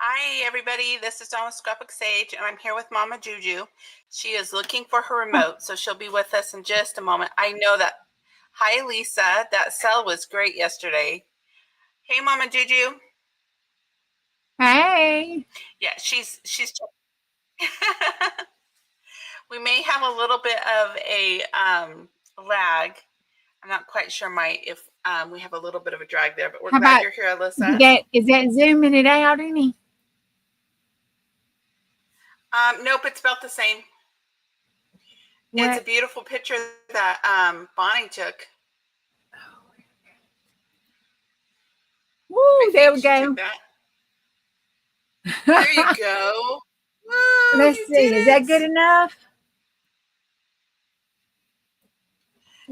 Hi, everybody. This is Donna Scrapbook Sage, and I'm here with Mama Juju. She is looking for her remote, so she'll be with us in just a moment. I know that. Hi, Lisa. That sell was great yesterday. Hey, Mama Juju. Hey. Yeah, she's. We may have a little bit of a lag. I'm not quite sure if we have a little bit of a drag there, but we're glad you're here, Alyssa. Is that zooming it out any? Nope, it's about the same. What? It's a beautiful picture that Bonnie took. Woo, there we go. There you go. Whoa, Let's see. Is that good enough?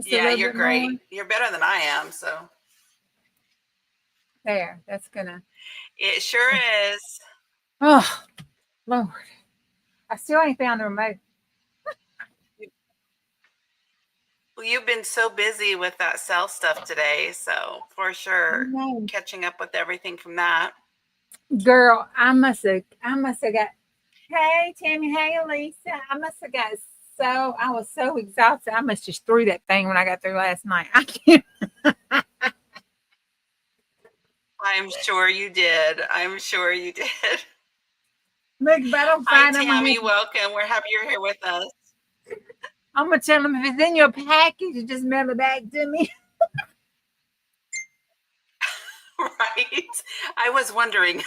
Yeah, you're great. More. You're better than I am, so. There, that's gonna. It sure is. Oh, Lord. I still ain't found the remote. Well, you've been so busy with that cell stuff today, so for sure catching up with everything from that. Girl, I must have got. Hey, Tammy. Hey, Lisa. I must have got I was so exhausted. I must just threw that thing when I got through last night. I can't. I'm sure you did. I'm sure you did. Look, but I don't find Hi, Tammy. Welcome. We're happy you're here with us. I'm going to tell them if it's in your package, just mail it back to me. Right. I was wondering.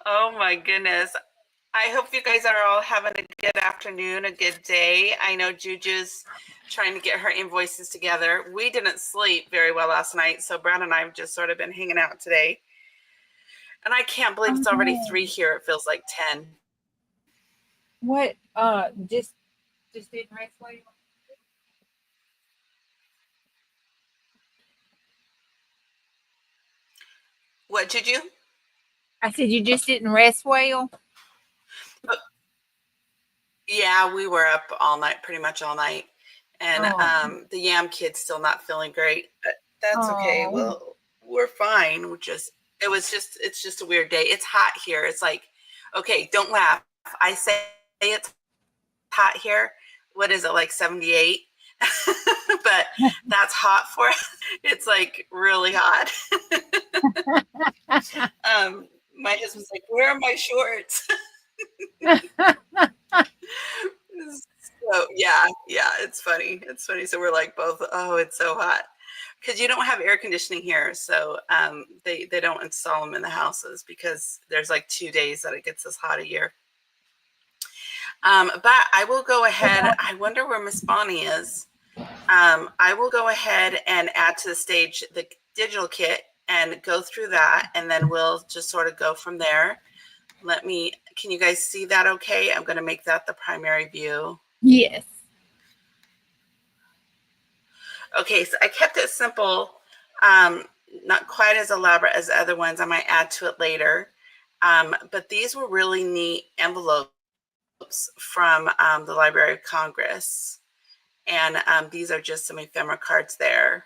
Oh, my goodness. I hope you guys are all having a good afternoon, a good day. I know Juju's trying to get her invoices together. We didn't sleep very well last night, so Brown and I have just sort of been hanging out today. And I can't believe it's already 3 here. It feels like 10. What? Just didn't rest well? What, Juju? I said you just didn't rest well? Yeah, we were up all night, pretty much all night. And the Yam kid's still not feeling great, but that's okay. Well, we're fine. It's just a weird day. It's hot here. It's like, okay, don't laugh. I say it's hot here. What is it, like 78? But that's hot for us. It's like really hot. My husband's like, where are my shorts? So yeah, it's funny. It's funny. So we're like both, oh, it's so hot. Because you don't have air conditioning here. So they don't install them in the houses because there's like 2 days that it gets this hot a year. But I will go ahead. I wonder where Miss Bonnie is. I will go ahead and add to the stage the digital kit and go through that. And then we'll just sort of go from there. Can you guys see that okay? I'm going to make that the primary view. Yes. Okay, so I kept it simple, not quite as elaborate as the other ones. I might add to it later. But these were really neat envelopes from the Library of Congress. And these are just some ephemera cards there.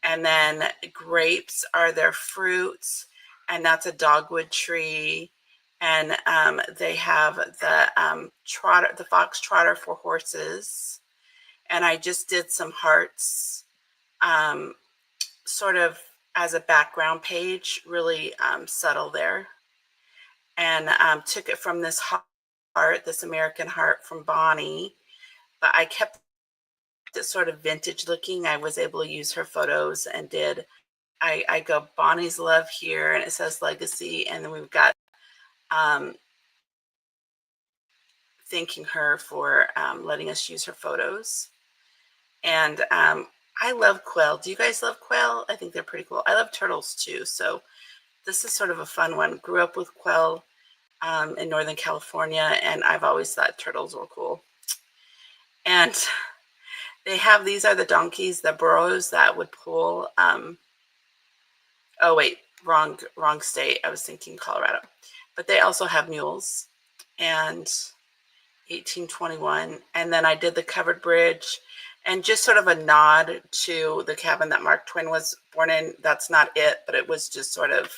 And then grapes are their fruits, and that's a dogwood tree. And they have the the fox trotter for horses. And I just did some hearts sort of as a background page, really subtle there. And took it from this heart, this American heart from Bonnie. But I kept it sort of vintage looking. I was able to use her photos and I go Bonnie's love here, and it says legacy. And then we've got thanking her for letting us use her photos. And I love quail. Do you guys love quail? I think they're pretty cool. I love turtles too. So this is sort of a fun one. Grew up with quail in Northern California, and I've always thought turtles were cool. And they have, these are the donkeys, the burros that would pull. Oh wait, wrong state. I was thinking Colorado. But they also have mules. And 1821. And then I did the covered bridge. And just sort of a nod to the cabin that Mark Twain was born in. That's not it, but it was just sort of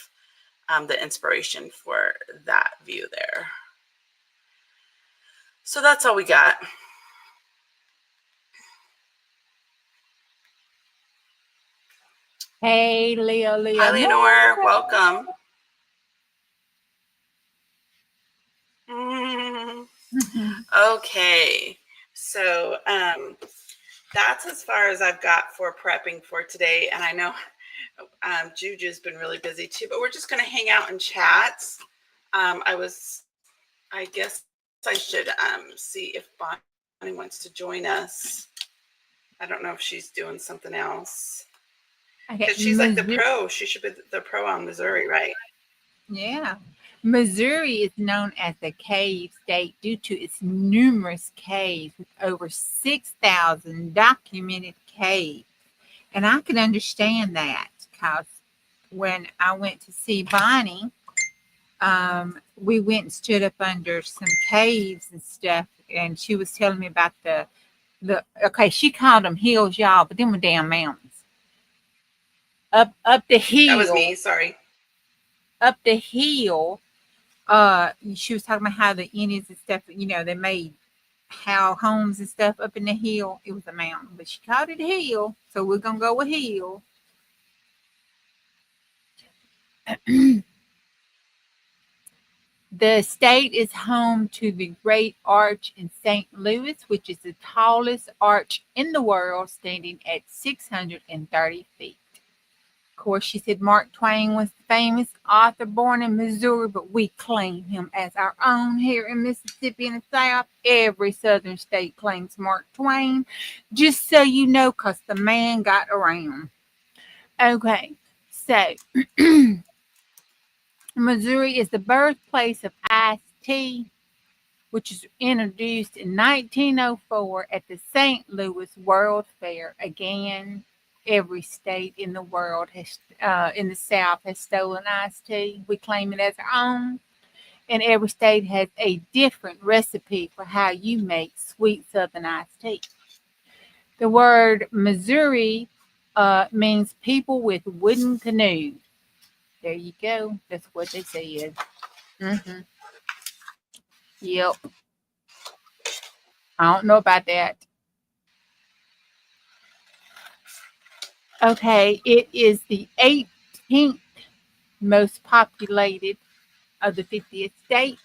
the inspiration for that view there. So that's all we got. Hey, Leah Hi, Leonore. Welcome. Okay. So that's as far as I've got for prepping for today. And I know Juju's been really busy too, but we're just going to hang out and chat. I guess I should see if Bonnie wants to join us. I don't know if she's doing something else. Because she's like the pro. She should be the pro on Missouri, right? Yeah. Missouri is known as the cave state due to its numerous caves with over 6,000 documented caves. And I can understand that because when I went to see Bonnie, we went and stood up under some caves and stuff. And she was telling me about okay, she called them hills, y'all, but them were damn mountains. Up the hill. That was me, sorry. Up the hill. She was talking about how the Indians and stuff, they made homes and stuff up in the hill. It was a mountain, but she called it a hill, so we're gonna go with hill. The state is home to the Great Arch in St. Louis, which is the tallest arch in the world, standing at 630 feet. Of course, she said Mark Twain was the famous author born in Missouri, but we claim him as our own here in Mississippi and the South. Every southern state claims Mark Twain, just so you know, because the man got around. Okay, so Missouri is the birthplace of iced tea, which was introduced in 1904 at the St. Louis World Fair. Again, every state in the world has, in the South, has stolen iced tea. We claim it as our own. And every state has a different recipe for how you make sweet Southern iced tea. The word Missouri means people with wooden canoes. There you go. That's what they said. Mm-hmm. Yep. I don't know about that. Okay, it is the 18th most populated of the 50th states.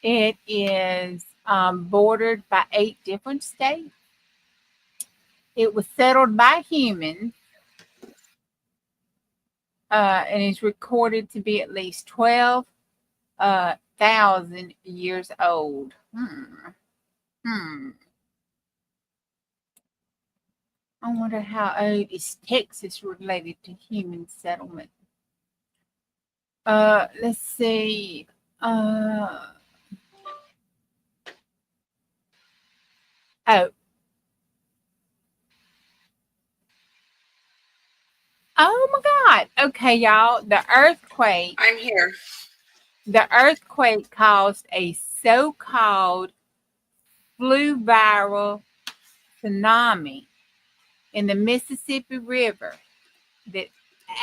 It is bordered by 8 different states. It was settled by humans and is recorded to be at least 12,000 years old. I wonder how old is Texas related to human settlement. Let's see. Oh my God. Okay, y'all. The earthquake. I'm here. The earthquake caused a so-called fluvial tsunami in the Mississippi River that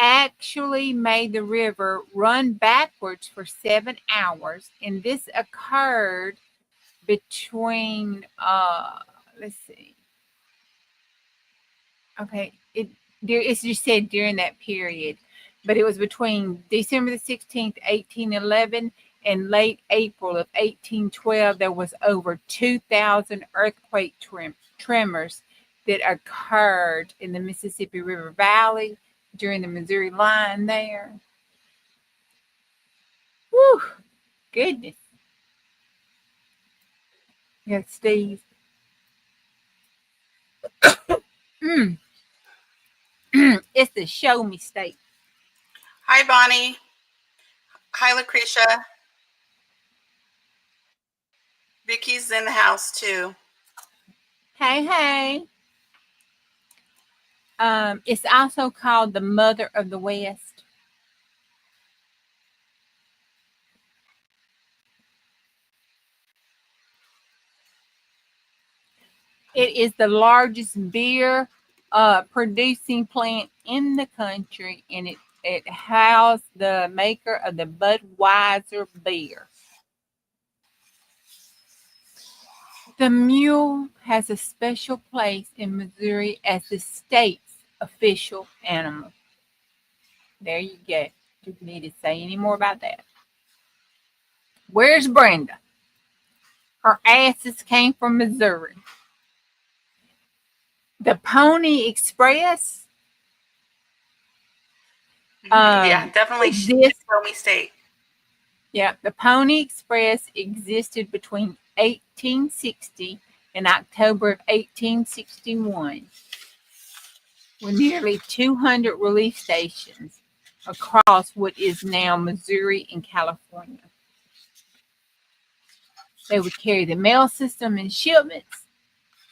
actually made the river run backwards for 7 hours. And this occurred between, let's see. Okay, it's just said during that period, but it was between December the 16th, 1811 and late April of 1812. There was over 2,000 earthquake tremors that occurred in the Mississippi River Valley during the Missouri line there. Whew, goodness. Yeah, Steve. It's the show me state. Hi, Bonnie. Hi, Lucretia. Vicky's in the house too. Hey. It's also called the Mother of the West. It is the largest beer producing plant in the country, and it housed the maker of the Budweiser beer. The mule has a special place in Missouri as the state's official animal. There you go. Do you need to say any more about that? Where's Brenda? Her asses came from Missouri. The Pony Express Yeah, definitely. exists. Show me state. Yeah, the Pony Express existed between 1860 and October of 1861, with nearly 200 relief stations across what is now Missouri and California. They would carry the mail system and shipments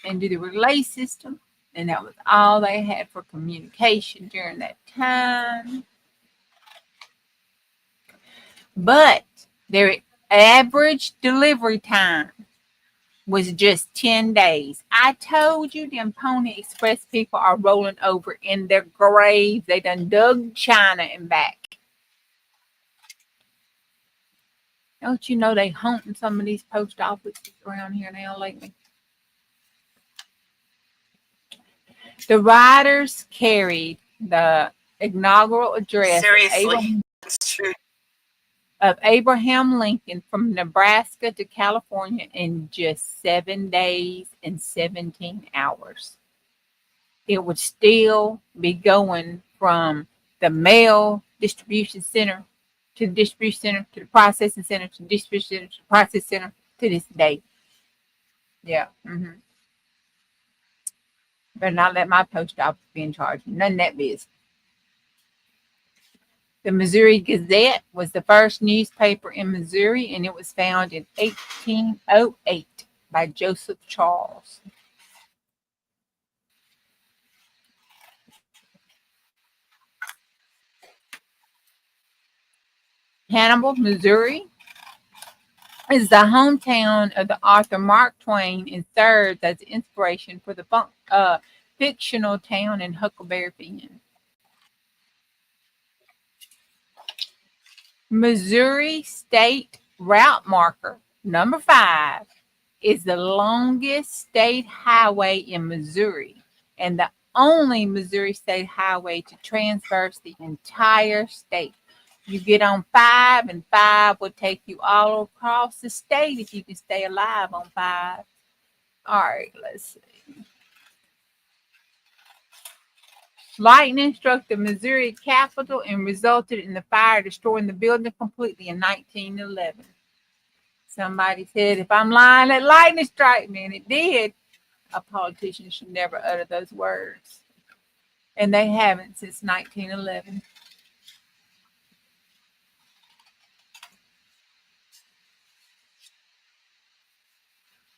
and do the relay system, and that was all they had for communication during that time. But their average delivery time was just 10 days. I told you them Pony Express people are rolling over in their graves. They done dug China and back. Don't you know they haunting some of these post offices around here now lately? The riders carried the inaugural address Seriously, it's true. of Abraham Lincoln from Nebraska to California in just 7 days and 17 hours. It would still be going from the mail distribution center to the distribution center to the processing center to the distribution center to the process center to this day. Yeah. Better not let my post office be in charge. None of that business. The Missouri Gazette was the first newspaper in Missouri, and it was founded in 1808 by Joseph Charles. Hannibal, Missouri is the hometown of the author Mark Twain and serves as inspiration for the fictional town in Huckleberry Finn. Missouri State Route Marker number 5 is the longest state highway in Missouri and the only Missouri state highway to traverse the entire state. You get on 5, and 5 will take you all across the state if you can stay alive on 5. All right, let's see. Lightning struck the Missouri Capitol and resulted in the fire destroying the building completely in 1911. Somebody said, if I'm lying, let lightning strike me, and it did. A politician should never utter those words. And they haven't since 1911.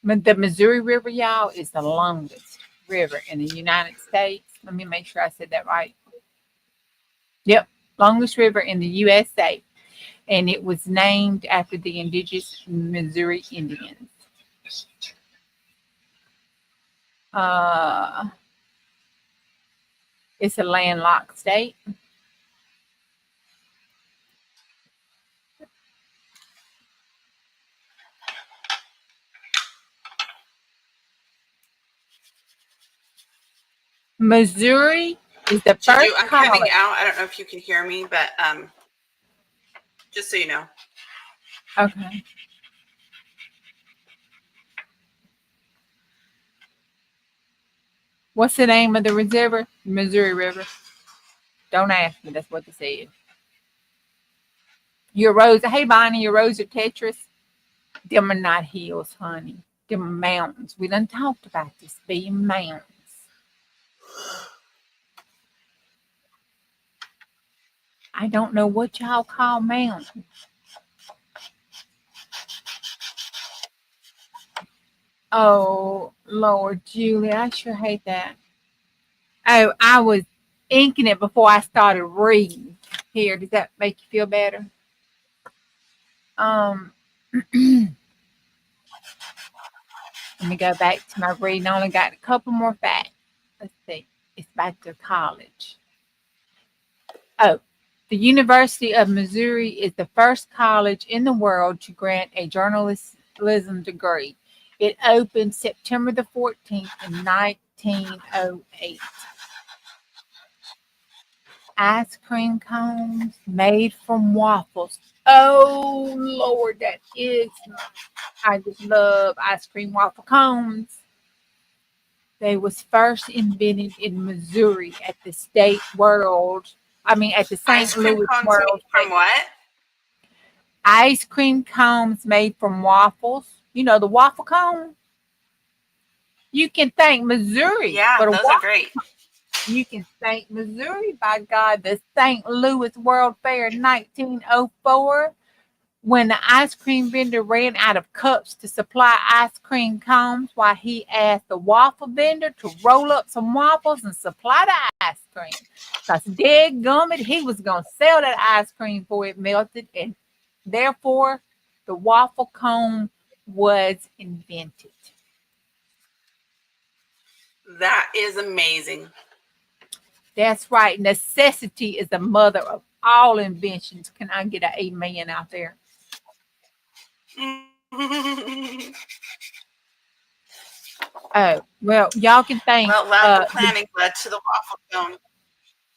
The Missouri River, y'all, is the longest river in the United States. Let me make sure I said that right. Yep, longest river in the USA. And it was named after the indigenous Missouri Indians. It's a landlocked state. Missouri is the first I'm cutting out. I don't know if you can hear me, but just so you know. Okay. What's the name of the river? Missouri River. Don't ask me. That's what they said. Your roads. Hey, Bonnie, your roads are Tetris. Them are not hills, honey. Them are mountains. We done talked about this being mountains. I don't know what y'all call mountains. Oh, Lord, Julie, I sure hate that. Oh, I was inking it before I started reading. Here, does that make you feel better? Let me go back to my reading. I only got a couple more facts. Let's see. It's back to college. Oh, the University of Missouri is the first college in the world to grant a journalism degree. It opened September the 14th in 1908. Ice cream cones made from waffles. Oh, Lord, I just love ice cream waffle cones. They was first invented in Missouri at the Ice St. cream Louis cones World made from what? ice cream cones made from waffles. You know the waffle cone? You can thank Missouri Yeah, for the those are waffle. great. You can thank Missouri, by God, the St. Louis World Fair in 1904, when the ice cream vendor ran out of cups to supply ice cream cones, while he asked the waffle vendor to roll up some waffles and supply the ice cream. Because dadgummit, he was going to sell that ice cream before it melted, and therefore the waffle cone was invented. That is amazing. That's right. Necessity is the mother of all inventions. Can I get an amen out there? Oh, well, y'all can thank Well, lack of planning led to the waffle cone.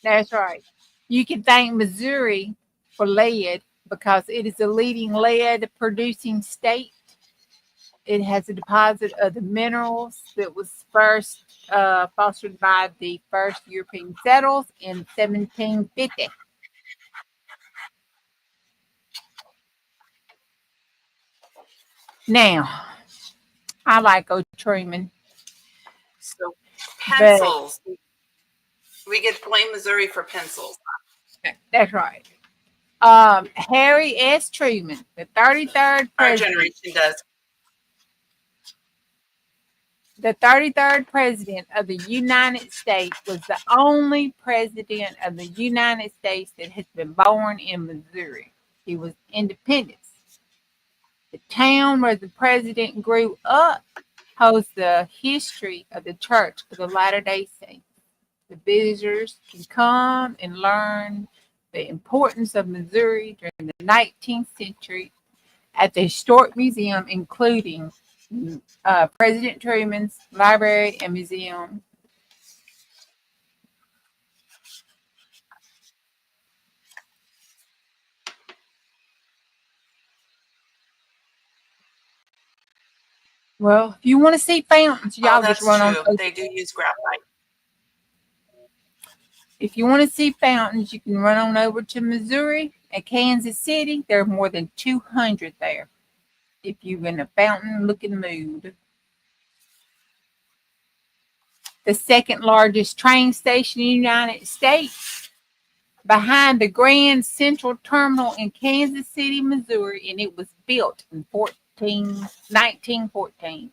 that's right. You can thank Missouri for lead because it is a leading lead producing state. It has a deposit of the minerals that was first fostered by the first European settlers in 1750. Now, I like Old Truman, So but pencils. We get blame Missouri for pencils. that's right. Harry S. Truman, the 33rd Our president, generation does. the 33rd president of the United States, was the only president of the United States that has been born in Missouri. He was independent. The town where the president grew up holds the history of the Church of the Latter-day Saints. The visitors can come and learn the importance of Missouri during the 19th century at the Historic Museum, including President Truman's Library and Museum. Well, if you want to see fountains, Oh, y'all just that's run on. true. They do use graphite. If you want to see fountains, you can run on over to Missouri at Kansas City. There are more than 200 there. If you're in a fountain-looking mood. The second largest train station in the United States, behind the Grand Central Terminal in Kansas City, Missouri, and it was built in 1914.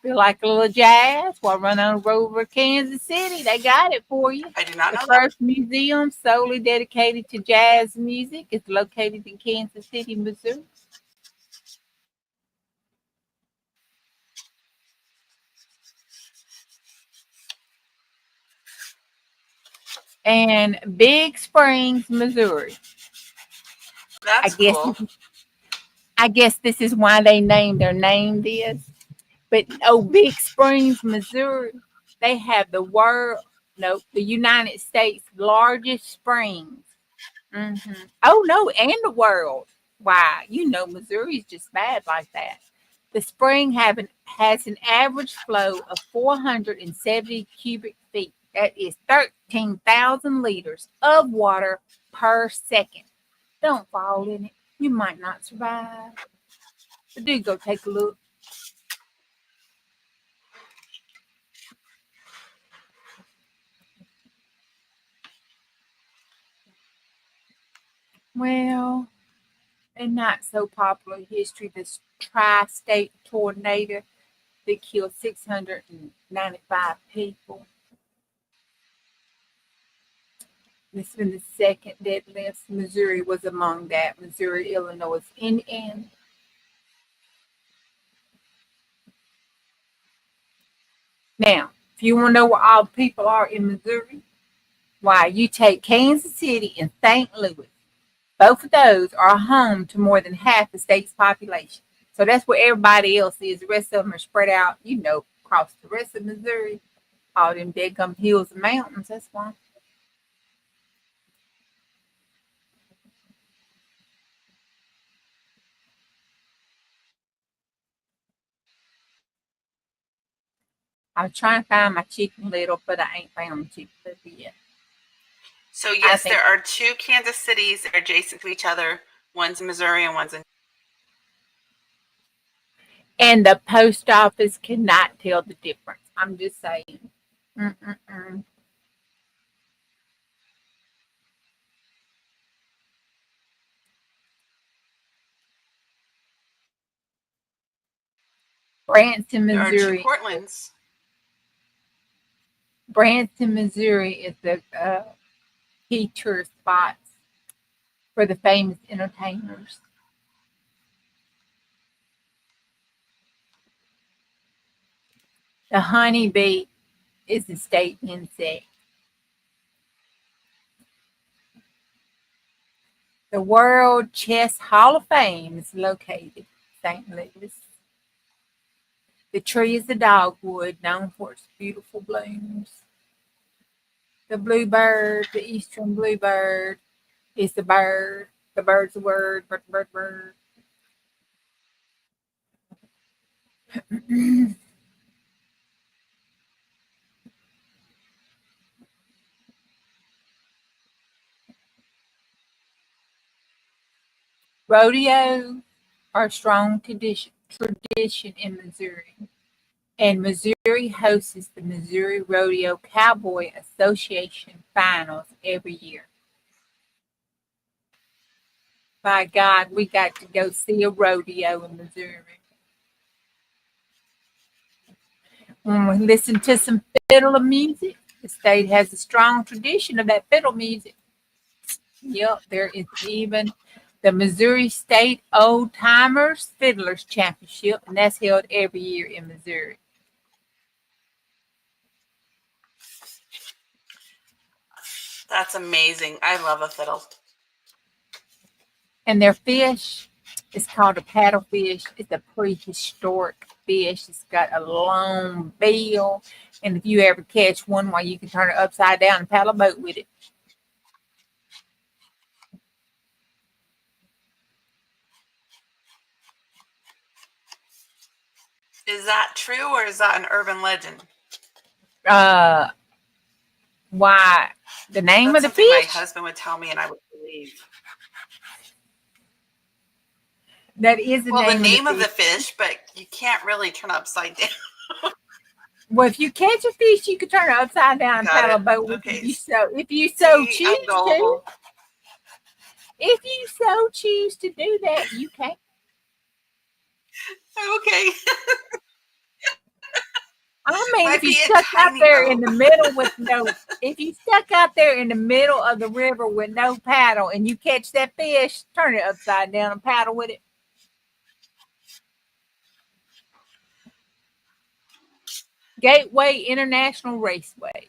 Feel like a little jazz? Well, run on over Kansas City. They got it for you. I did not The know that. first museum solely dedicated to jazz music is located in Kansas City, Missouri. And Big Springs, Missouri. That's cool. I guess this is why they named their name this. But Big Springs, Missouri, they have the United States largest springs. Oh no, and the world. Why? Missouri's just bad like that. The spring has an average flow of 470 cubic feet. That is 13,000 liters of water per second. Don't fall in it. You might not survive. But do go take a look. Well, and not so popular history, this tri-state tornado that killed 695 people. This has been the second deadliest. Missouri was among that. Missouri, Illinois, Indiana. Now, if you want to know where all the people are in Missouri, why, you take Kansas City and St. Louis. Both of those are home to more than half the state's population. So that's where everybody else is. The rest of them are spread out, across the rest of Missouri, all them dead gum hills and mountains. That's why. I was trying to find my chicken little, but I ain't found my chicken little yet. So yes, there are two Kansas cities that are adjacent to each other. One's in Missouri and one's in. And the post office cannot tell the difference. I'm just saying. Mm-mm-mm. Branson, There are two Missouri. Portlands. Branson, Missouri is the key tourist spots for the famous entertainers. The honeybee is the state insect. The World Chess Hall of Fame is located in St. Louis. The tree is the dogwood, known for its beautiful blooms. The bluebird, the eastern bluebird, is the bird. The bird's the word, bird, bird, bird. Rodeo are a strong tradition in Missouri. And Missouri hosts the Missouri Rodeo Cowboy Association finals every year. By God, we got to go see a rodeo in Missouri. When we listen to some fiddle music, the state has a strong tradition of that fiddle music. Yep, there is even the Missouri State Old Timers Fiddlers Championship, and that's held every year in Missouri. That's amazing. I love a fiddle. And their fish is called a paddlefish. It's a prehistoric fish. It's got a long bill. And if you ever catch one, why, you can turn it upside down and paddle a boat with it. Is that true or is that an urban legend? Why, the name That's of the something my fish? husband would tell me and I would believe. That is the Well, the name name of of the fish, but you can't really turn upside down. Well, if you catch a fish, you can turn it upside down and Got paddle a it. boat with Okay. it. If you so See, choose I'm gullible. to. If you so choose to do that, you can. Okay. I mean, Might if you be a stuck out tiny there boat. in the middle with if you stuck out there in the middle of the river with no paddle and you catch that fish, turn it upside down and paddle with it. Gateway International Raceway.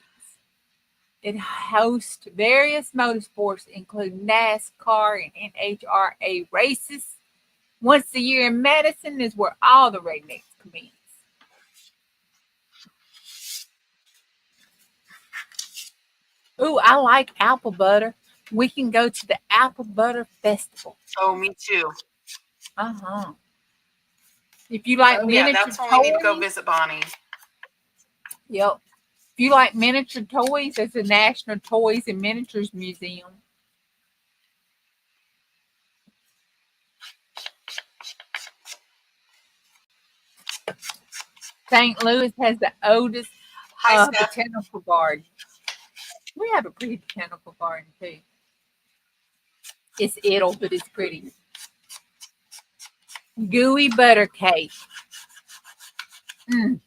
It hosts various motorsports, including NASCAR and NHRA races. Once a year in Madison is where all the rednecks commence. Ooh, I like apple butter. We can go to the Apple Butter Festival. Oh, me too. Uh-huh. If you like Yeah, miniature that's when we need to go toys, visit Bonnie. yep. If you like miniature toys, there's the National Toys and Miniatures Museum. St. Louis has the oldest Hi, Steph. botanical garden. We have a pretty botanical garden too. It's ill, but it's pretty. Gooey butter cake. I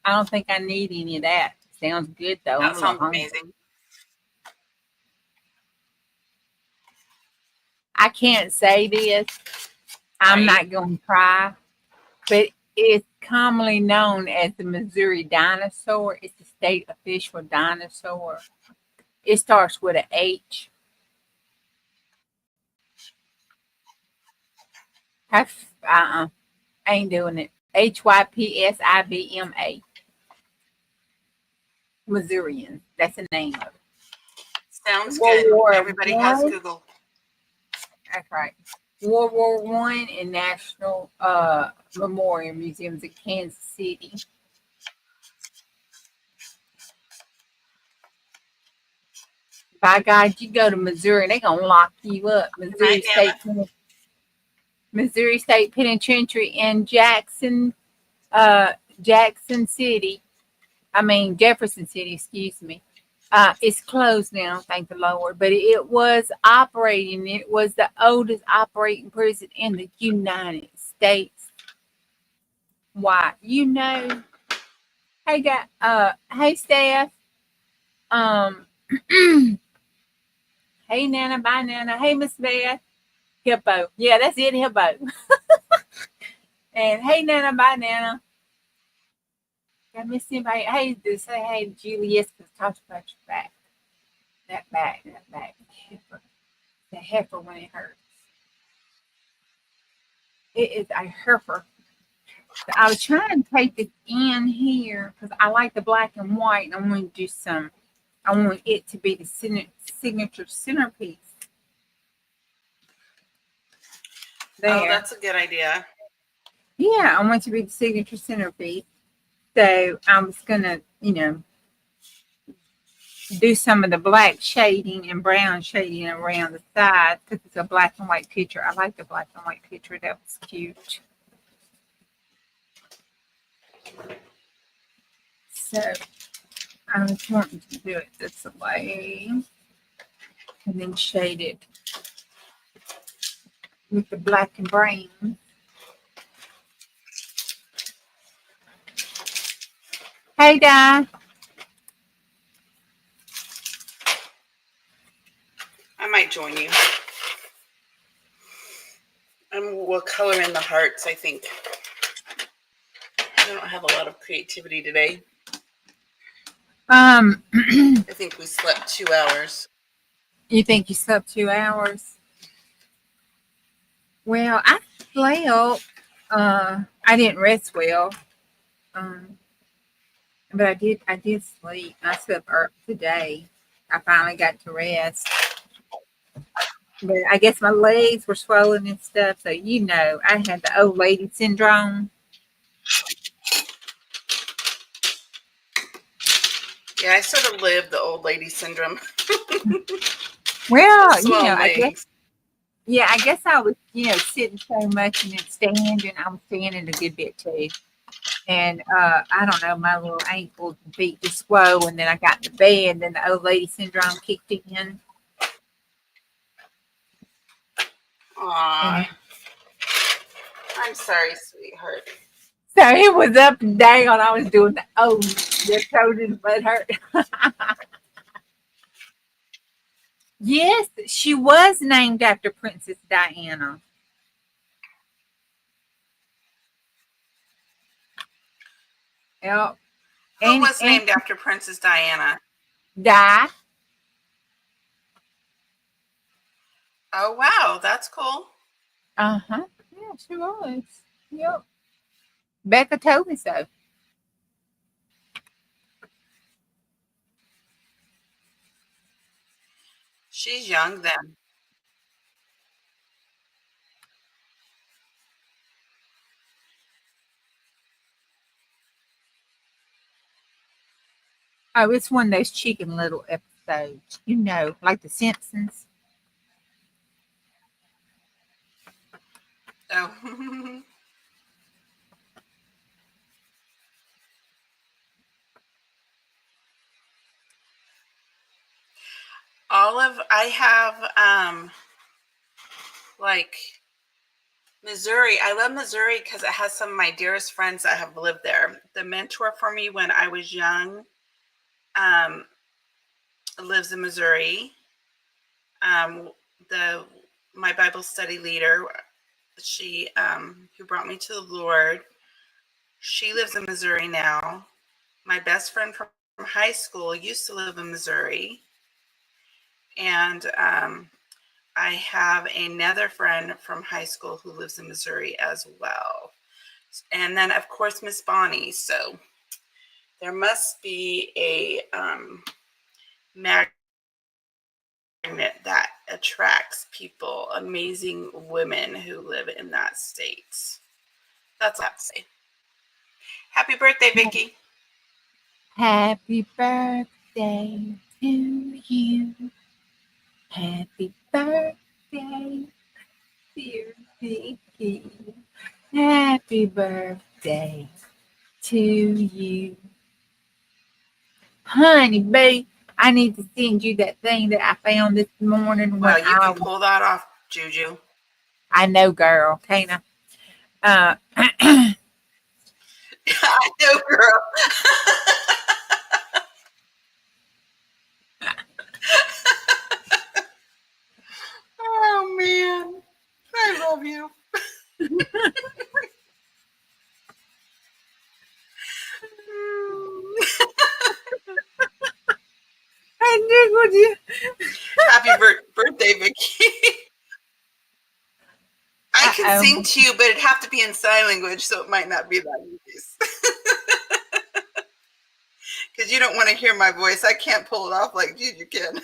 don't think I need any of that. Sounds good though. That I'm a little sounds hungry. amazing. I can't say this. I'm Right. not going to try. But It's commonly known as the Missouri dinosaur. It's the state official dinosaur. It starts with a H. I ain't doing it. Hypsibma. Missourian. That's the name of it. Sounds World good. War Everybody has One. Google. That's right. World War One and National Memorial Museums in Kansas City. By God, you go to Missouri, they gonna lock you up. Good night, Nana. Missouri State Penitentiary in Jackson City. I mean Jefferson City, excuse me. It's closed now, thank the Lord. But it was operating. It was the oldest operating prison in the United States. Why? Hey Steph. Um Hey Nana, bye Nana. Hey Miss Beth. Hippo. Yeah, that's it, Hippo. And hey Nana, bye Nana. I miss anybody. Hey, say hey to Julius because talks about your back. That back. Heifer. The heifer when it hurts. It is a heifer. So I was trying to take this in here because I like the black and white. And I want to do some. I want it to be the signature centerpiece. There. Oh, that's a good idea. Yeah, I want it to be the signature centerpiece. So I was gonna, do some of the black shading and brown shading around the sides because it's a black and white picture. I like the black and white picture. That was cute. So I was wanting to do it this way and then shade it with the black and brown. Hey, Di. I might join you. And we'll color in the hearts, I think. I don't have a lot of creativity today. I think we slept 2 hours. You think you slept 2 hours? Well, I slept. I didn't rest well. But I did sleep. I slept today. I finally got to rest. But I guess my legs were swollen and stuff. So, I had the old lady syndrome. Yeah, I sort of lived the old lady syndrome. Well, legs. I guess I was, sitting so much and then standing. I was standing a good bit too. And I don't know, my little ankles and feet just swole. And then I got to bed. And then the old lady syndrome kicked in. Aw. I'm sorry, sweetheart. So it was up and down. I was doing your toe didn't butt hurt. Yes, she was named after Princess Diana. Yep. Who was named after Princess Diana? Di. Oh, wow. That's cool. Uh-huh. Yeah, she was. Yep. Becca told me so. She's young then. Oh, it's one of those chicken little episodes, like The Simpsons. Oh. I have like Missouri. I love Missouri because it has some of my dearest friends that have lived there. The mentor for me when I was young lives in Missouri. My Bible study leader, she who brought me to the Lord, She lives in Missouri now. My best friend from high school used to live in Missouri. And I have another friend from high school who lives in Missouri as well. And then, of course, Miss Bonnie. So there must be a magnet that attracts people, amazing women who live in that state. That's all I have to say. Happy birthday, Vicki. Happy birthday to you. Happy birthday, dear Vicky. Happy birthday to you. Honey, babe, I need to send you that thing that I found this morning. Well, you can pull that off, Juju. I know, girl, can't I? I know, girl. Oh, man. I love you. I knew you. Happy birthday, Vicki. I can sing to you, but it'd have to be in sign language, so it might not be that nice. Because you don't want to hear my voice. I can't pull it off like Juju can.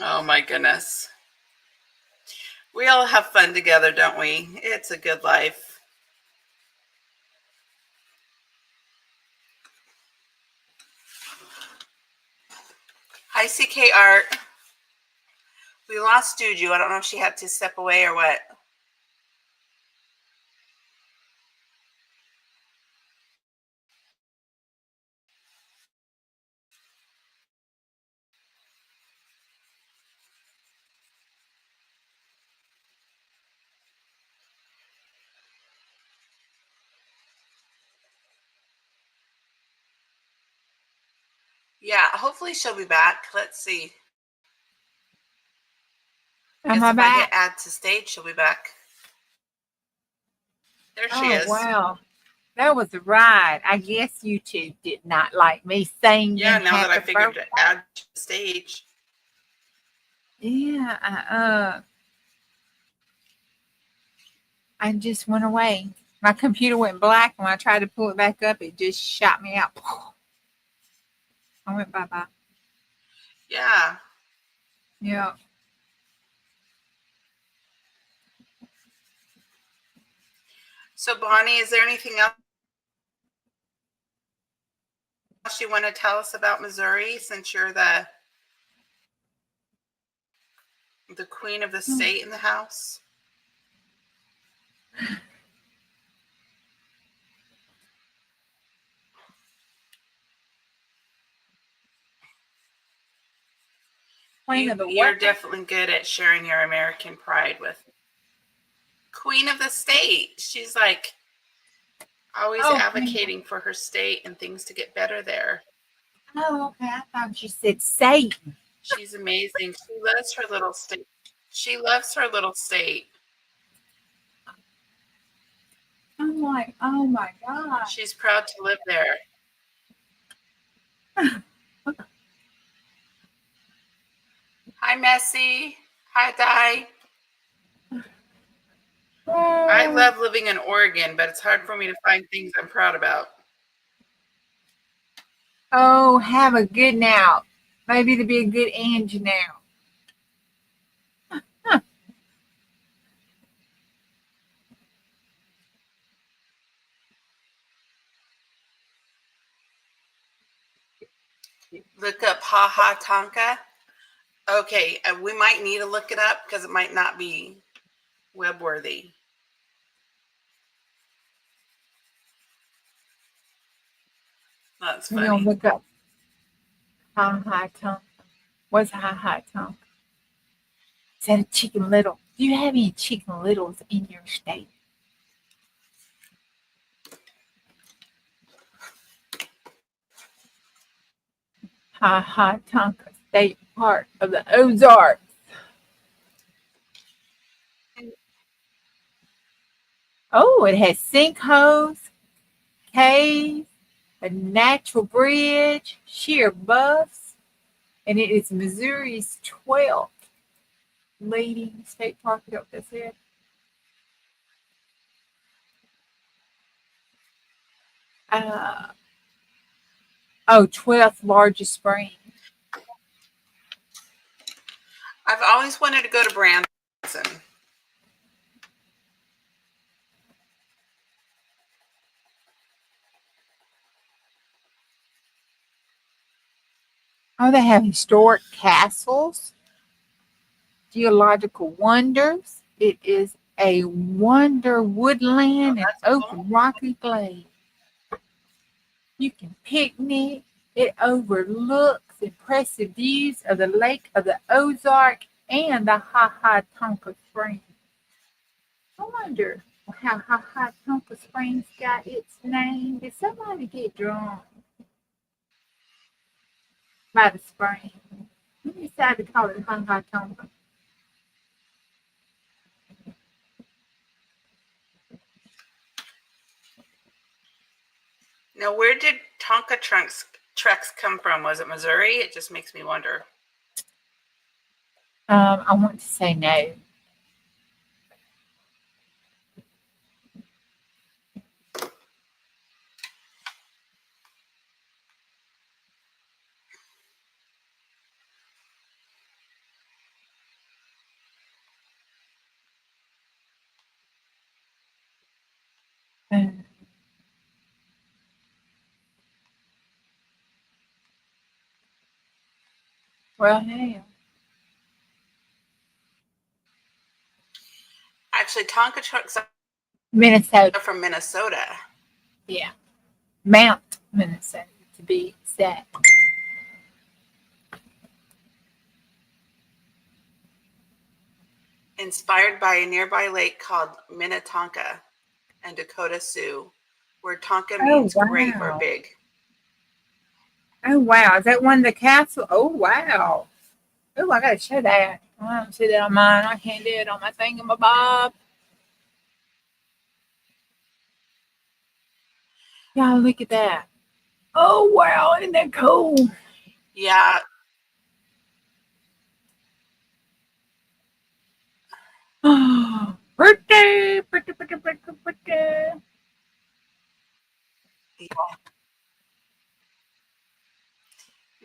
Oh my goodness. We all have fun together, don't we? It's a good life. Hi, CK Art. We lost Juju. I don't know if she had to step away or what. Yeah, hopefully she'll be back. Let's see. Am I if back? I hit add to stage, she'll be back. There she is. Wow. That was a ride. I guess YouTube did not like me singing. Yeah, now that I happy figured birthday. to add to the stage. Yeah, I just went away. My computer went black, and when I tried to pull it back up, it just shot me out. I went bye-bye. Yeah. Yeah. So, Bonnie, is there anything else you want to tell us about Missouri, since you're the queen of the state in the house? You're definitely good at sharing your American pride with queen of the state. She's like always advocating for her state and things to get better there. Oh, okay. I thought you said Satan. She's amazing. She loves her little state. She loves her little state. I'm like, oh my God. She's proud to live there. Hi, Messi. Hi, Di. I love living in Oregon, but it's hard for me to find things I'm proud about. Oh, have a good now. Maybe it'll be a good Angie now. Look up Ha Ha Tonka. Okay, we might need to look it up because it might not be web worthy. That's funny. We're gonna look up Ha Ha Tonka. What's Ha Ha Tonka? Is that a Chicken Little? Do you have any Chicken Littles in your state? Ha Ha Tonka State Park of the Ozarks. Oh, it has sinkholes, caves, a natural bridge, sheer bluffs, and it is Missouri's 12th leading state park. I don't know what that said. Uh, 12th largest spring. I've always wanted to go to Branson. Oh, they have historic castles, geological wonders. It is a wonder woodland and open rocky glade. You can picnic. It overlooks impressive views of the Lake of the Ozark and the Ha Ha Tonka Springs. I wonder how Ha Ha Tonka Springs got its name. Did somebody get drunk by the spring? Who decided to call it Ha Ha Tonka? Now, where did Tonka Trex come from? Was it Missouri? It just makes me wonder. I want to say no. Well, hey, Actually, Tonka Trucks are Minnesota. from Minnesota. Yeah, Mount Minnesota to be exact. Inspired by a nearby lake called Minnetonka and Dakota Sioux, where Tonka means great or Wow. big. Oh, wow. Is that one of the castle? Oh, wow. Oh, I got to show that. I don't see that on mine. I can't do it on my thingamabob. Y'all, look at that. Oh, wow. Isn't that cool? Yeah. Oh, birthday. Birthday, birthday, birthday, birthday.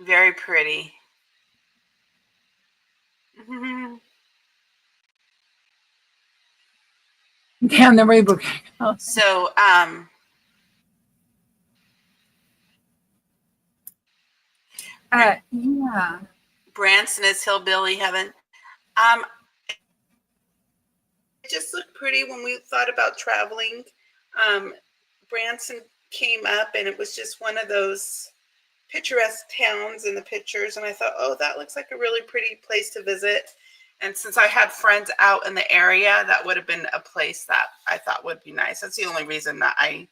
Very pretty. Down the river. Oh. So, Yeah. Branson is hillbilly heaven. It just looked pretty when we thought about traveling. Branson came up, and it was just one of those picturesque towns in the pictures, and I thought, oh, that looks like a really pretty place to visit. And since I had friends out in the area, that would have been a place that I thought would be nice. That's the only reason that I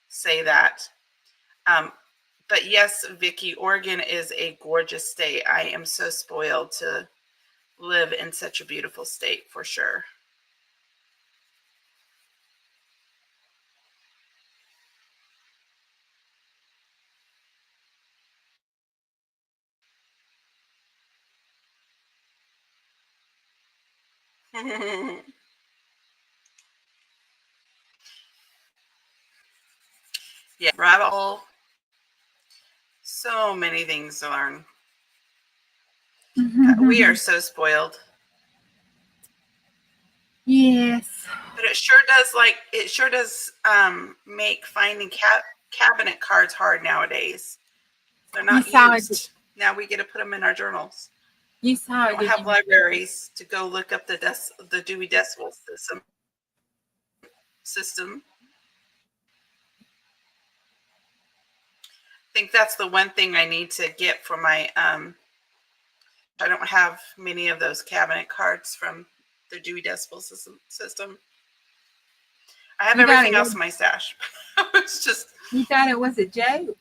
say that. But yes, Vicki, Oregon is a gorgeous state. I am so spoiled to live in such a beautiful state, for sure. Yeah, rabbit hole. So many things to learn. We are so spoiled. Yes. But it sure does make finding cabinet cards hard nowadays. They're not used. Now we get to put them in our journals. You saw it. We don't have libraries to go look up the Dewey Decimal System. I think that's the one thing I need to get for my I don't have many of those cabinet cards from the Dewey Decimal System. I have everything else in my stash. It's just you thought it was a joke.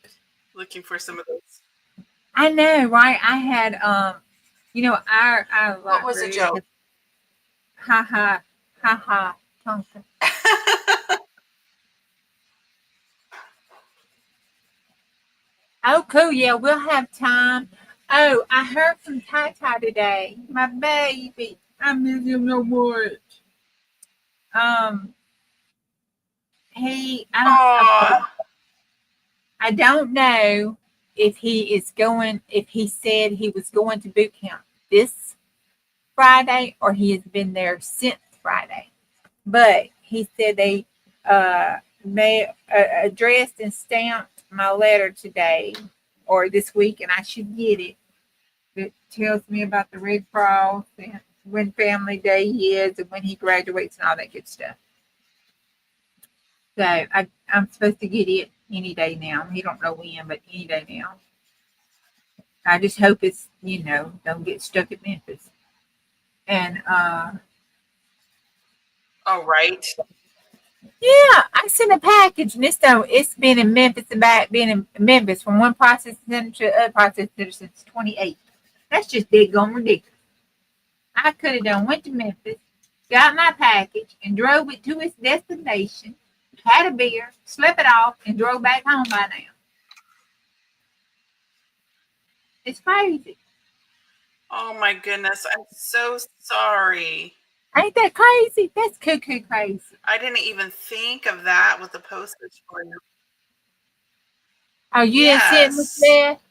Looking for some of those. I know, right? I had our What was the library joke? has ha ha Tonka. Oh, cool. Yeah, we'll have time. Oh, I heard from Tata today. My baby. I miss him so much. Um, he, Oh, I don't know if he is going, if he said he was going to boot camp this Friday or he has been there since Friday. But he said they may addressed and stamped my letter today or this week, and I should get it. It tells me about the Red Cross and when Family Day is and when he graduates and all that good stuff. So I'm supposed to get it any day now. He don't know when, but any day now. I just hope it's don't get stuck at Memphis. And all right. yeah, I sent a package, and it's been in Memphis and back, been in Memphis from one processing center to the other processing center since 28. That's just big on ridiculous. I could have done went to Memphis, got my package, and drove it to its destination, had a beer, slept it off, and drove back home by now. It's crazy. Oh my goodness. I'm so sorry. Ain't that crazy? That's cuckoo crazy. I didn't even think of that with the postage for you. Oh, you didn't see it, Miss Yes. Beth?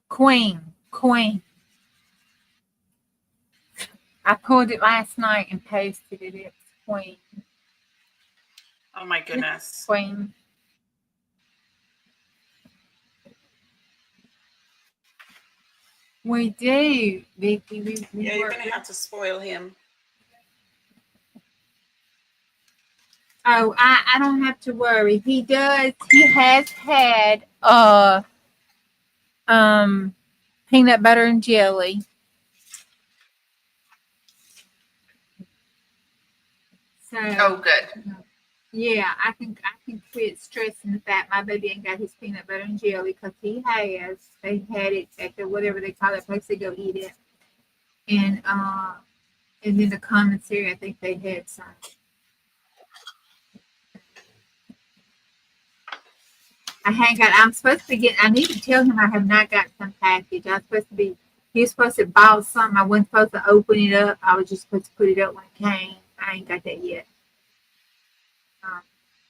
Queen. I pulled it last night and posted it. It's Queen. Oh my goodness. Queen. We do, Vicky. We Yeah, you're work. gonna have to spoil him. Oh, I don't have to worry. He does. He has had peanut butter and jelly. So Oh, good. yeah, I can quit stressing the fact my baby ain't got his peanut butter and jelly because he has. They had it at the whatever they call it place they go eat it, and then the commissary I think they had some. I'm supposed to be getting, I need to tell him I have not got some package. I'm supposed to be, he was supposed to buy something. I wasn't supposed to open it up. I was just supposed to put it up when it came. I ain't got that yet.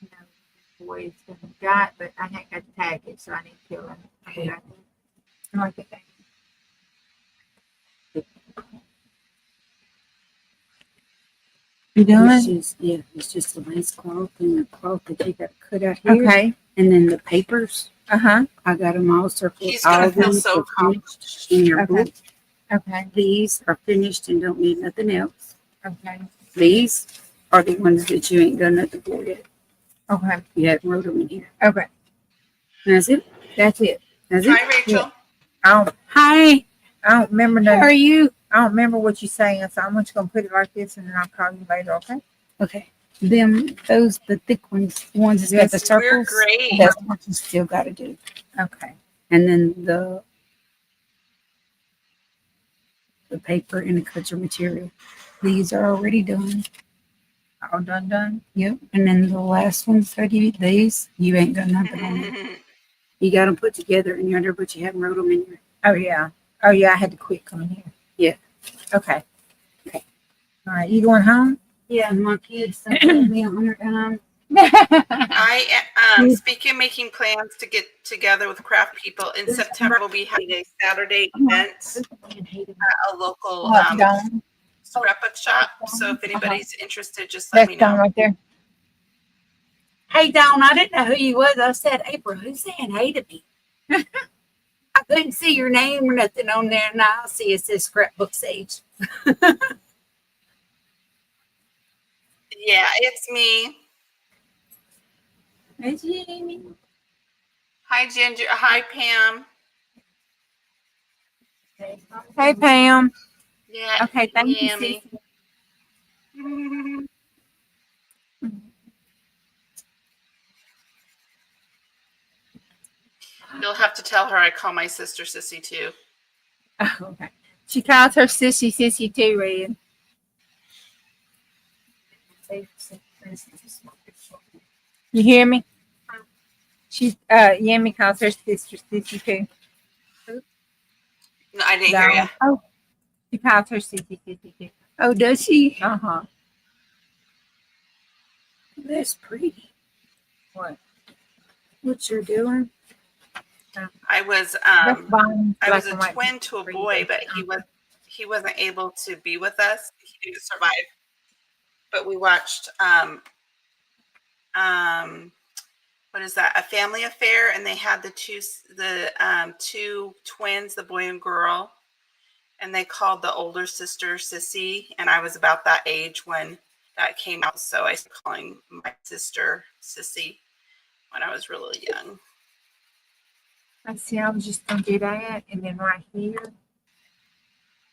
You know, boys got, but I ain't got the package, so I need to tell him. I got it. I like that. You done? It's just a nice cloth and a cloth that you got cut out here. Okay. And then the papers, Uh-huh. I got them all circled. He's gonna All of feel them so are finished in your Okay. book. Okay. These are finished and don't need nothing else. Okay. These are the ones that you ain't done nothing for yet. Okay. You haven't wrote them in here. Okay. That's it. That's it. That's it. Hi, Rachel. Hi. I don't remember How are nothing. you? I don't remember what you're saying, so I'm just gonna put it like this and then I'll call you later, okay? Okay. The thick ones, the ones that's got the Yes, We're circles. great. That's what you still got to do. Okay. And then the paper and the cutter material. These are already done. All done. Yep. And then the last ones I give you, these, you ain't done nothing on them. You got them put together in yonder, but you haven't wrote them in here. Oh yeah. I had to quit coming here. Yeah. Okay. All right. You going home? Yeah, and my kids told me 100 times. I speaking of making plans to get together with craft people in September. We'll be having a Saturday event at a local Dawn. scrapbook shop. So if anybody's interested, just let That's me Dawn know. right there. Hey, Dawn, I didn't know who you was. I said, April, who's saying hey to me? I couldn't see your name or nothing on there. Now I see it says Scrapbook Sage. Yeah, it's me. It's Jamie. Hi, Ginger. Hi, Pam. Hey Pam. Yeah. Okay, thank you, Yummy. Sissy. You'll have to tell her I call my sister Sissy too. Oh, okay. She calls her sissy too, Red. You hear me? She Yemi calls her sister sissy too. No, I didn't hear you. Oh, she calls her sissy too. Oh, does she? Uh-huh. That's pretty. What? What you're doing? I was That's Bonnie's I was black a and white twin to a picture. boy, but he wasn't able to be with us. He didn't survive. But we watched what is that? A Family Affair, and they had the two twins, the boy and girl, and they called the older sister Sissy, and I was about that age when that came out, so I started calling my sister Sissy when I was really young. I see. I was just gonna do that, and then right here,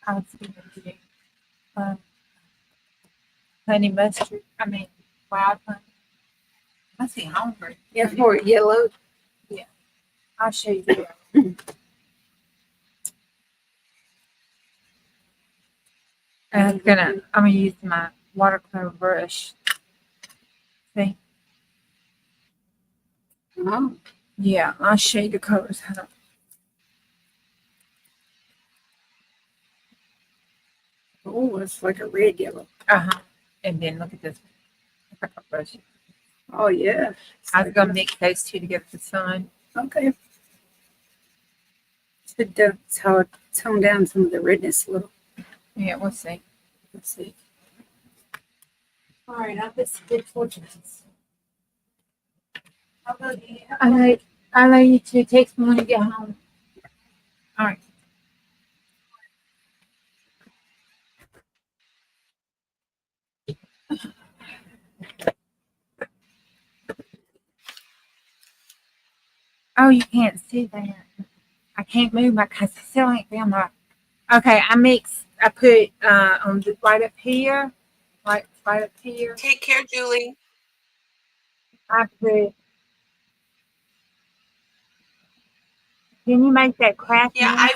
I was gonna do honey mustard. I mean, wild honey. I see hungry. Yeah, for yellow. I'll show you that. I'm gonna use my watercolor brush. See? Oh, Yeah, I'll show you the colors. oh, it's like a red yellow. Uh-huh. And then look at this. Look at my brush. Oh, yeah. I was gonna mix those two together for sun. Okay. That's how it tone down some of the redness a little. Yeah, we'll see. Let's see. All right, I'll put some good fortunes. How about you? I'll let you two text me when you get home. All right. Oh, you can't see that. I can't move my because I still ain't found my. Okay, I put on the right up here, right up here. Take care, Julie. I put. Can you make that crack? Yeah,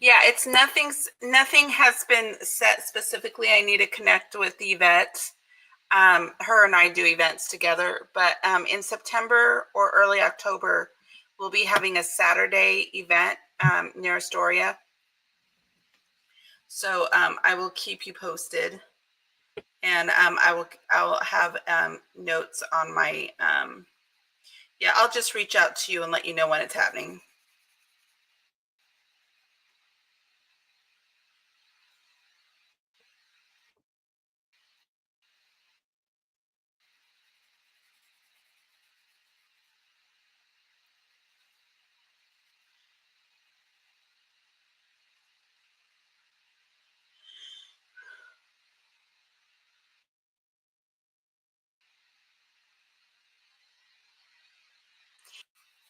Yeah, it's nothing has been set specifically. I need to connect with Yvette. Her and I do events together, but in September or early October, we'll be having a Saturday event near Astoria. So I will keep you posted, and I will have notes on my yeah. I'll just reach out to you and let you know when it's happening.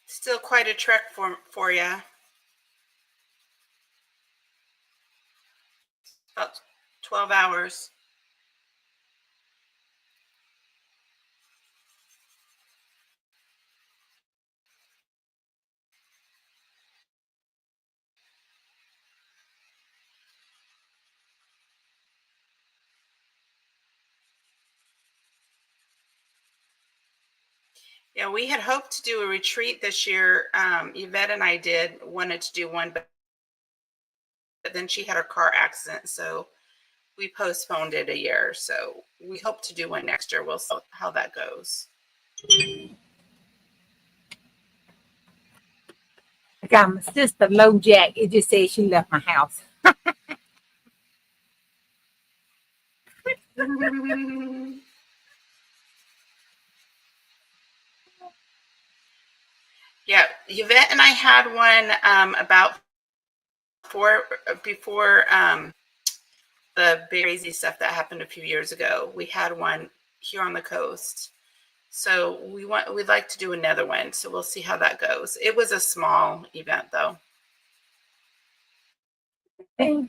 Still quite a trek for you. About 12 hours. Yeah, we had hoped to do a retreat this year. Yvette and I wanted to do one, but then she had her car accident, so we postponed it a year. So we hope to do one next year. We'll see how that goes. I got my sister low jack. It just says she left my house. Yeah, Yvette and I had one about before the big crazy stuff that happened a few years ago. We had one here on the coast. So we'd like to do another one. So we'll see how that goes. It was a small event though. I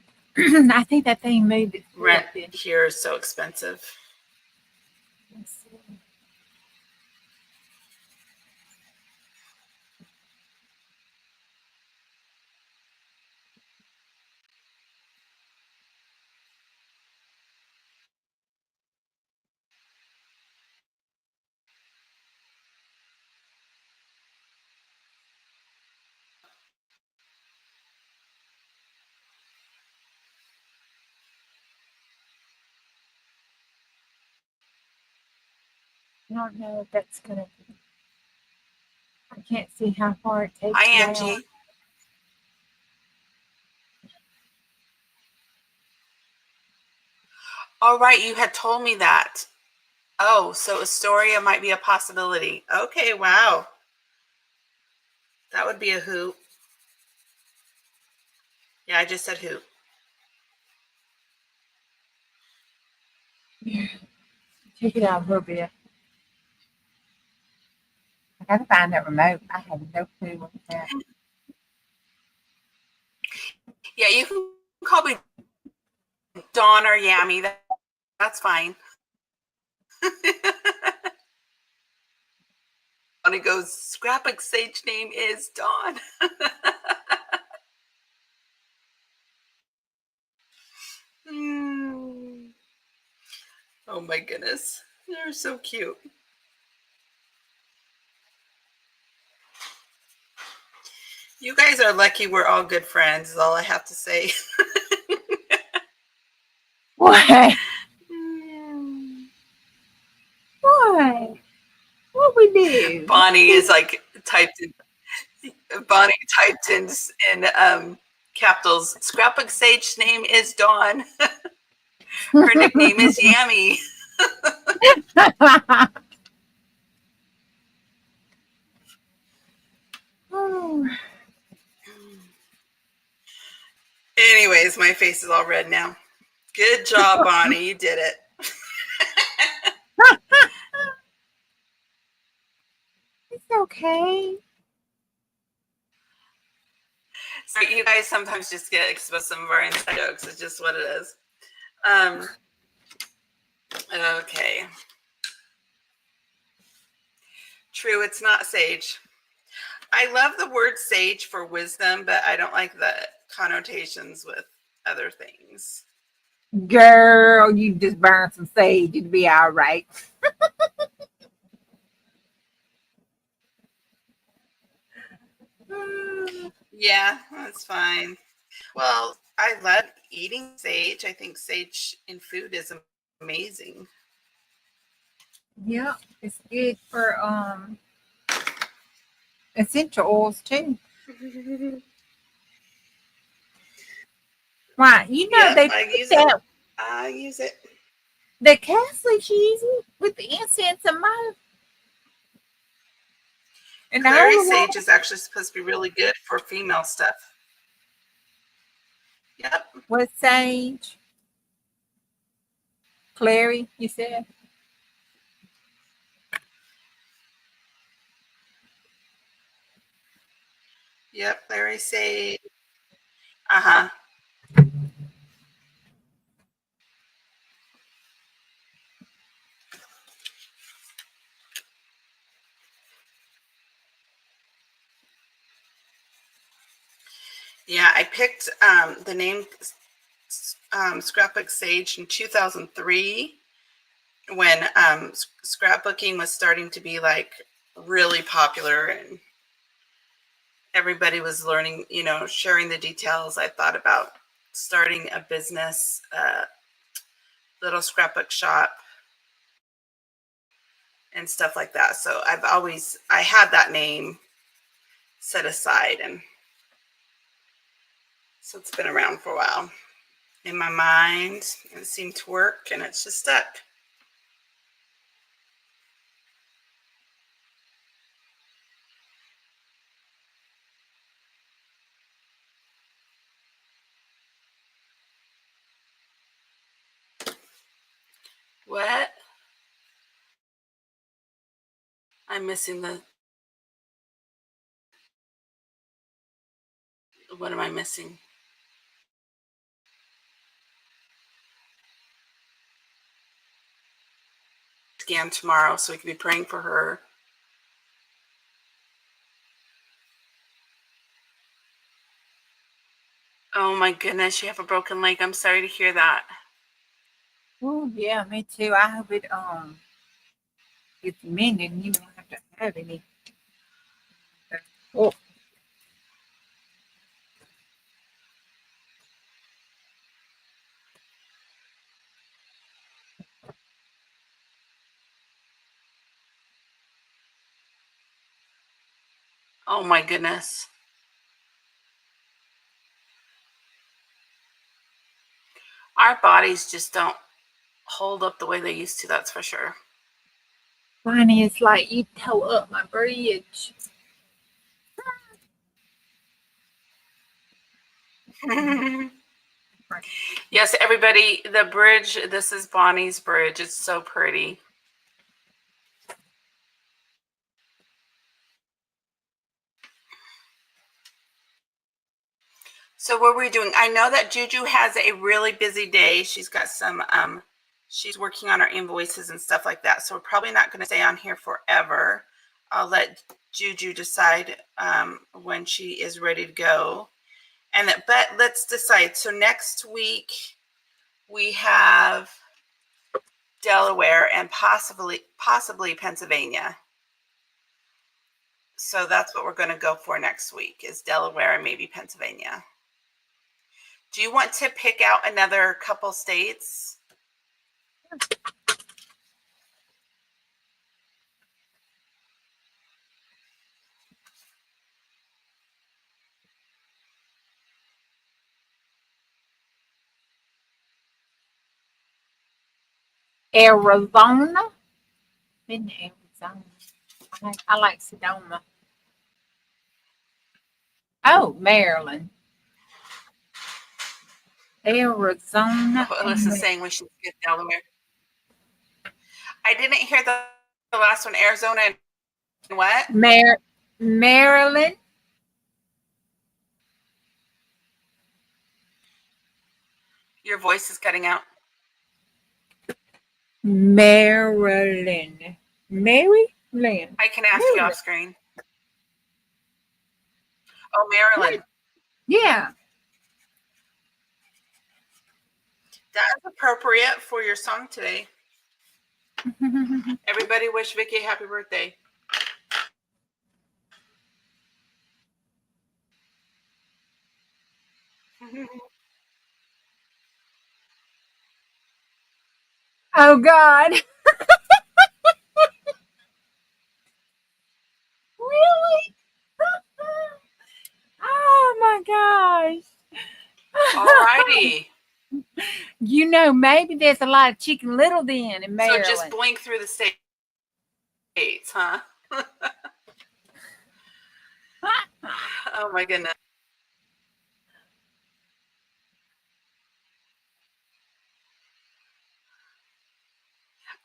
think that thing moved it. Rent here is so expensive. I don't know if that's gonna be. I can't see how far it takes Hi, down. Angie. All right, you had told me that. Oh, so Astoria might be a possibility. Okay, wow. That would be a hoot. Yeah, I just said hoot. Check it out a little bit. I gotta find that remote. I have no clue what's that. Yeah, you can call me Dawn or Yami. That's fine. And he goes, Scrapbook Sage name is Dawn. Mm. Oh my goodness. They're so cute. You guys are lucky we're all good friends, is all I have to say. What? Mm. What? What we do? Bonnie is like typed in. Bonnie typed in capitals. Scrapbook Sage name is Dawn. Her nickname is Yammy. Oh. Anyways, my face is all red now. Good job, Bonnie. You did it. It's okay. So you guys sometimes just get exposed to some of our inside jokes. It's just what it is. Okay. True, it's not sage. I love the word sage for wisdom, but I don't like the connotations with other things. Girl, you just burn some sage. It'll be all right. Yeah, that's fine. Well, I love eating sage. I think sage in food is amazing. Yeah, it's good for essential oils too. Right. You know Yep, they I put use it. that I use it. the Catholics use it with the incense and myrrh. And all Clary the sage water is actually supposed to be really good for female stuff. Yep. was sage. Clary, you said? Yep. Clary sage. Uh-huh. Yeah, I picked the name Scrapbook Sage in 2003 when scrapbooking was starting to be like really popular and everybody was learning, sharing the details. I thought about starting a business, little scrapbook shop and stuff like that. So I had that name set aside, and so it's been around for a while in my mind, and it seemed to work, and it's just stuck. What? I'm missing what am I missing? Scan tomorrow so we can be praying for her. Oh my goodness, you have a broken leg. I'm sorry to hear that. Oh yeah, me too. I hope it gets mended and you don't have to have any. Oh, Oh my goodness. Our bodies just don't hold up the way they used to, that's for sure. Bonnie, it's like you tore up my bridge. Yes, everybody, the bridge, this is Bonnie's bridge. It's so pretty. So what are we doing? I know that Juju has a really busy day. She's got some, she's working on her invoices and stuff like that. So we're probably not going to stay on here forever. I'll let Juju decide when she is ready to go. But let's decide. So next week we have Delaware and possibly Pennsylvania. So that's what we're going to go for next week is Delaware and maybe Pennsylvania. Do you want to pick out another couple states? Arizona? Been to Arizona. I like Sedona. Oh, Maryland. Arizona. Alyssa's saying we should get Delaware. I didn't hear the last one. Arizona and what? Maryland. Your voice is cutting out. Maryland. Maryland. I can ask you off screen. Oh, Maryland. Yeah. That is appropriate for your song today. Everybody wish Vicky a happy birthday. Oh, God. Really? Oh, my gosh. All righty. You know, maybe there's a lot of Chicken Little then in Maryland. So just blink through the states, huh? Oh my goodness.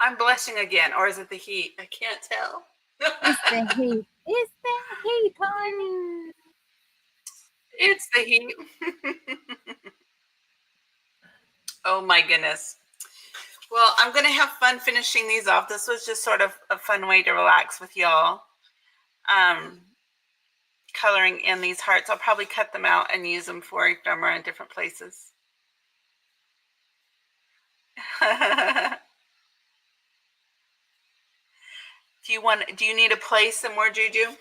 I'm blushing again, or is it the heat? I can't tell. It's the heat. It's the heat, honey. It's the heat. Oh my goodness. Well, I'm going to have fun finishing these off. This was just sort of a fun way to relax with y'all. Coloring in these hearts. I'll probably cut them out and use them for ephemera in different places. Do you need to play some more, Juju?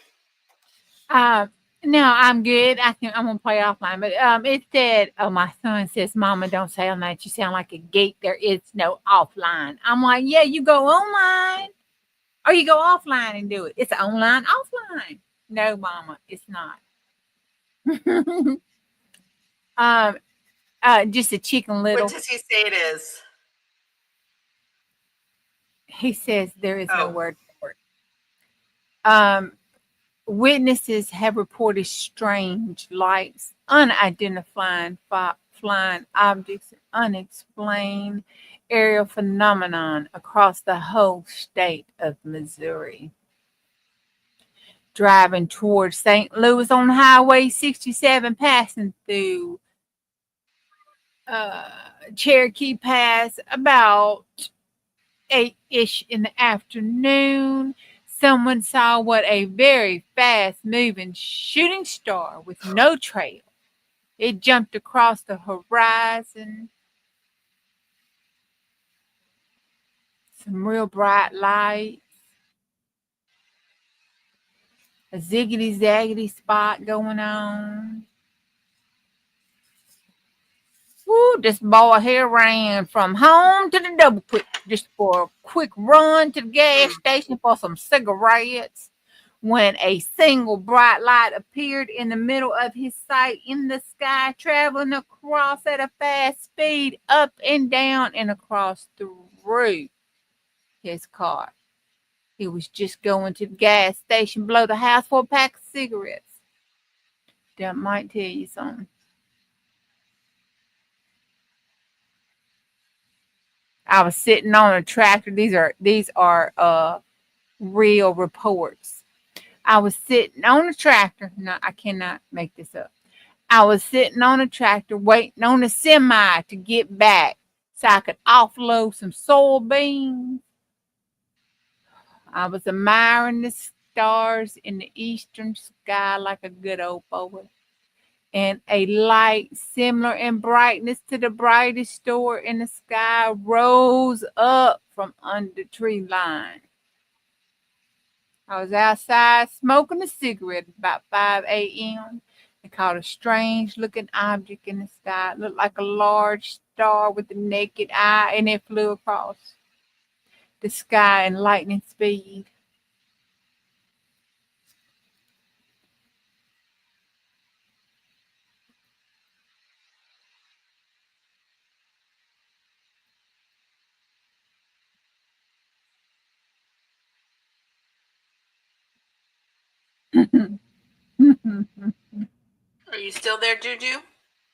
No, I'm good. I'm gonna play offline. But it said, oh, my son says, Mama, don't sound like you sound like a geek. There is no offline. I'm like, yeah, you go online or you go offline and do it. It's online, offline. No, Mama, it's not. Just a Chicken Little. What does he say it is? He says there is no word for it. Witnesses have reported strange lights, unidentified flying objects, unexplained aerial phenomenon across the whole state of Missouri. Driving towards St. Louis on Highway 67, passing through Cherokee Pass about 8-ish in the afternoon. Someone saw what a very fast-moving shooting star with no trail. It jumped across the horizon. Some real bright lights. A ziggity-zaggity spot going on. Woo, this boy here ran from home to the double quick just for a quick run to the gas station for some cigarettes. when a single bright light appeared in the middle of his sight in the sky, traveling across at a fast speed, up and down and across through his car. He was just going to the gas station below the house for a pack of cigarettes. That might tell you something. I was sitting on a tractor. These are real reports. I was sitting on a tractor. No, I cannot make this up. I was sitting on a tractor waiting on a semi to get back so I could offload some soybeans. I was admiring the stars in the eastern sky like a good old boy. And a light similar in brightness to the brightest star in the sky rose up from under the tree line. I was outside smoking a cigarette about 5 a.m. and caught a strange looking object in the sky. It looked like a large star with a naked eye, and it flew across the sky in lightning speed. Are you still there, Juju?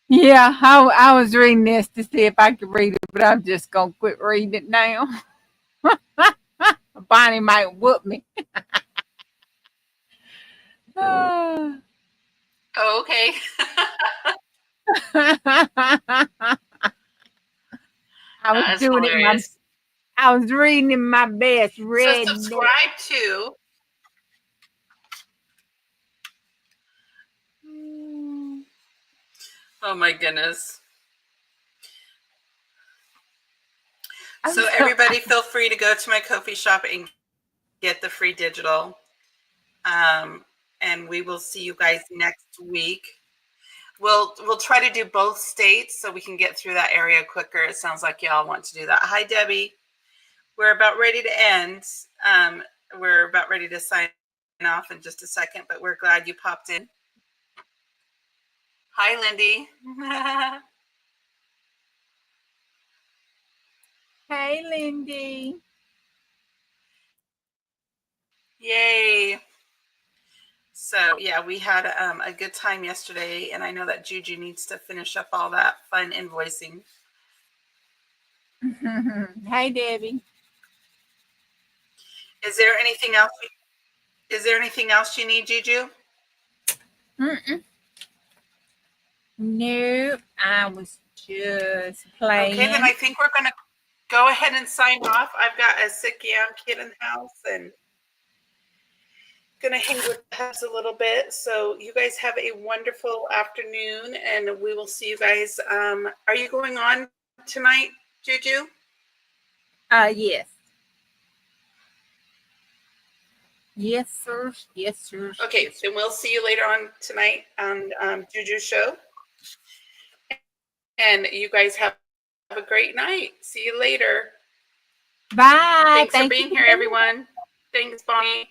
Yeah, I was reading this to see if I could read it, but I'm just going to quit reading it now. Bonnie might whoop me. Oh, okay. I was reading in my best red. So subscribe to. Oh my goodness. So everybody feel free to go to my Ko-fi shop and get the free digital. And we will see you guys next week. We'll try to do both states so we can get through that area quicker. It sounds like y'all want to do that. Hi, Debbie. We're about ready to end. We're about ready to sign off in just a second, but we're glad you popped in. Hi, Lindy. Hey, Lindy. Yay. So, yeah, we had a good time yesterday, and I know that Juju needs to finish up all that fun invoicing. Hey, Debbie. Is there anything else? Is there anything else you need, Juju? Nope, I was just playing. Okay, then I think we're going to go ahead and sign off. I've got a sick young kid in the house and going to hang with the house a little bit. So you guys have a wonderful afternoon, and we will see you guys. Are you going on tonight, Juju? Yes. Yes, sir. Yes, sir. Okay, yes, then we'll see you later on tonight on Juju's show. And you guys have a great night. See you later. Bye. Thanks for being here, everyone. Thanks, Bonnie.